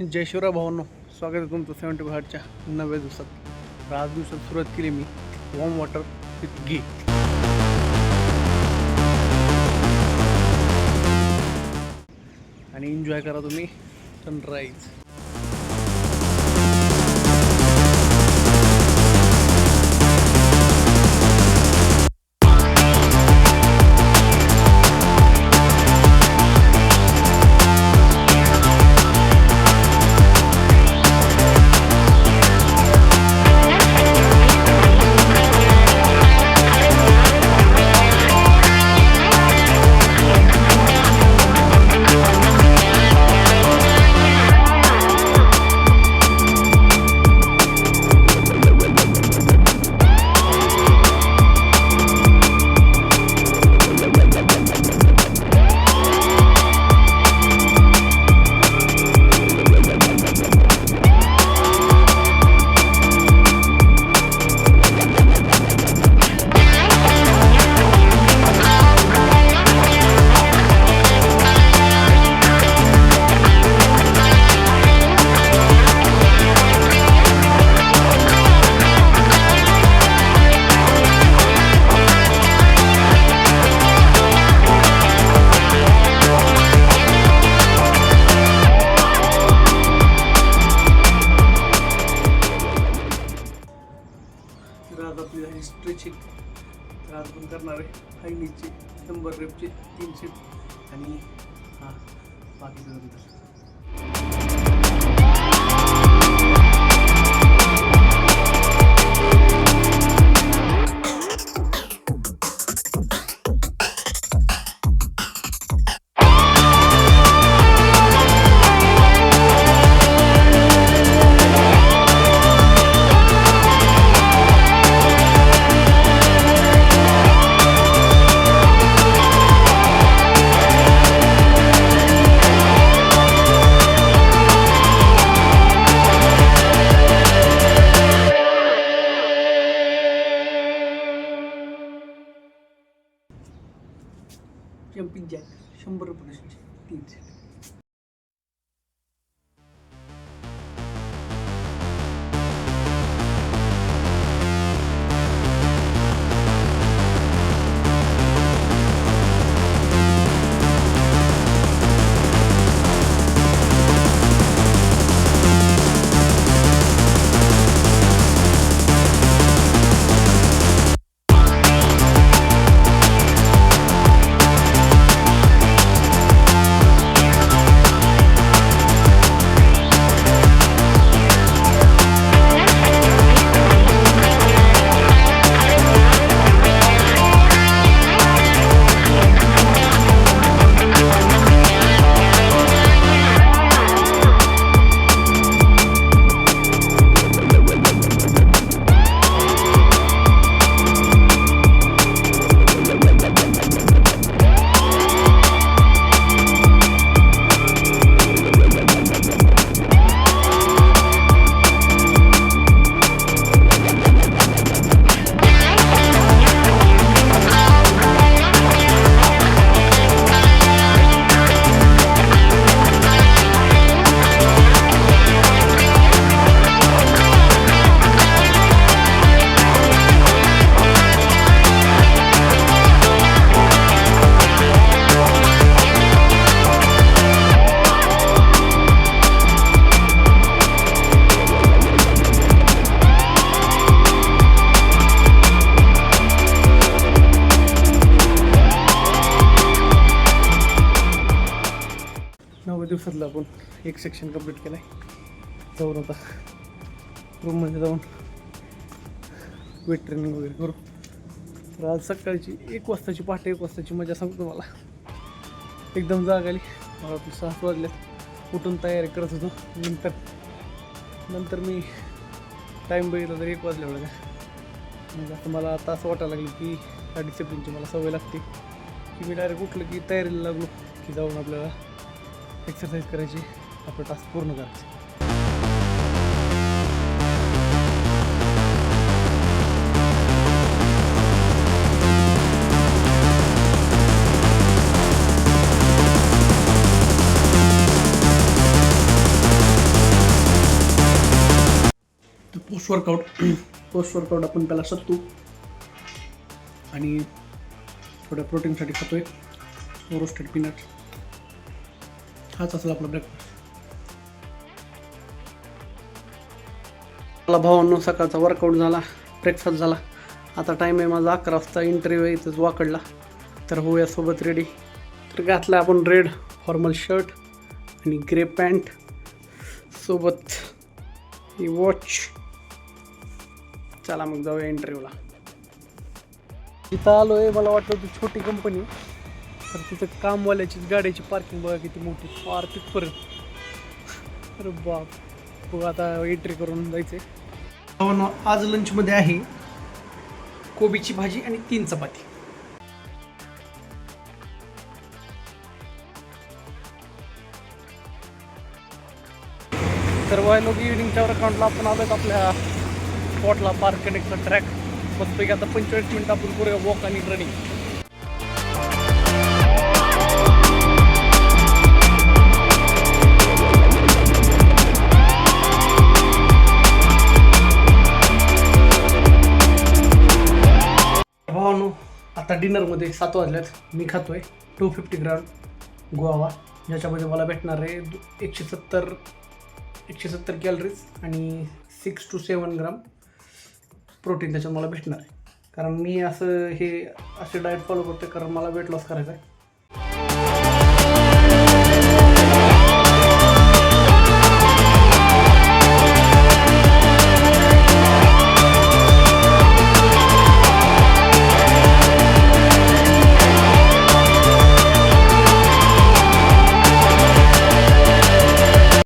जय शिवराय भावांनो, स्वागत आहे तुमचं 75च्या नव्या दिवसात. तर आज दिवसात सुरुवात केली मी वॉर्म वॉटर विथ घी. आणि एन्जॉय करा तुम्ही सनराईज. आज आपली झाली स्ट्रेचिंग. तर आज आपण करणार आहे हाय नीचे 100 रेपचे 3 सेट आणि बाकीचं नंतर. जम्पिंग जॅक 100 रुपये 3 सेट. दिवसातलं आपण एक सेक्शन कंप्लीट केलं आहे. जाऊन आता रूममध्ये जाऊन वेट ट्रेनिंग वगैरे करू. तर आज सकाळची 1 वाजताची पहाटे 1 वाजताची मजा सांगतो तुम्हाला. एकदम जाग आली. मला 6 वाजल्यात. उठून तयारी करत होतो. नंतर मी टाईम बघितला तर 1 वाजल्या एवढं का. म्हणजे आता मला आता असं वाटायला लागलं की त्या डिसिप्लिनची मला सवय लागते की मी डायरेक्ट उठलं की तयारीला लागलो की जाऊन आपल्याला एक्सरसाइज करायची, आपलं टास्क पूर्ण करायचं. पोस्ट वर्कआउट आपण त्याला सत्तू आणि थोड्या प्रोटीनसाठी खातोय रोस्टेड पीनट. हाच असेल आपला ब्रेकफास्ट. मला भावांनो सकाळचा वर्कआउट झाला, ब्रेकफास्ट झाला. आता टाईम आहे माझा 11 वाजता. इंटरव्ह्यू आहे इथंच वाकडला. तर होऊया सोबत रेडी. तर घातलं आपण रेड फॉर्मल शर्ट आणि ग्रे पॅन्ट, सोबत ही वॉच. चला मग जाऊया इंटरव्ह्यूला. इथं आलो आहे, मला वाटलं होती छोटी कंपनी, तर तिथं कामवाल्याची गाड्याची पार्किंग बघा किती मोठी, फार तिथपर्यंत. अरे बाप. बघ आता एंट्री करून जायचं आहे. आज लंचमध्ये आहे कोबीची भाजी आणि 3 चपाती. तर लोक इव्हिनिंगच्या अकाउंटला आपण आलोत आपल्या स्पॉटला, पार्क कनेक्टचा ट्रॅक. मस्तपैकी आता 45 मिनिटं आपण करूया वॉक आणि रनिंग. भावानो आता डिनरमध्ये 7 वाजल्यात. मी खातोय 250 ग्राम गुआवा, ज्याच्यामध्ये मला भेटणार आहे 170 कॅलरीज आणि 6 to 7 ग्राम प्रोटीन त्याच्यात मला भेटणार आहे. कारण मी असे डाएट फॉलो करते, कारण मला वेट लॉस करायचा आहे.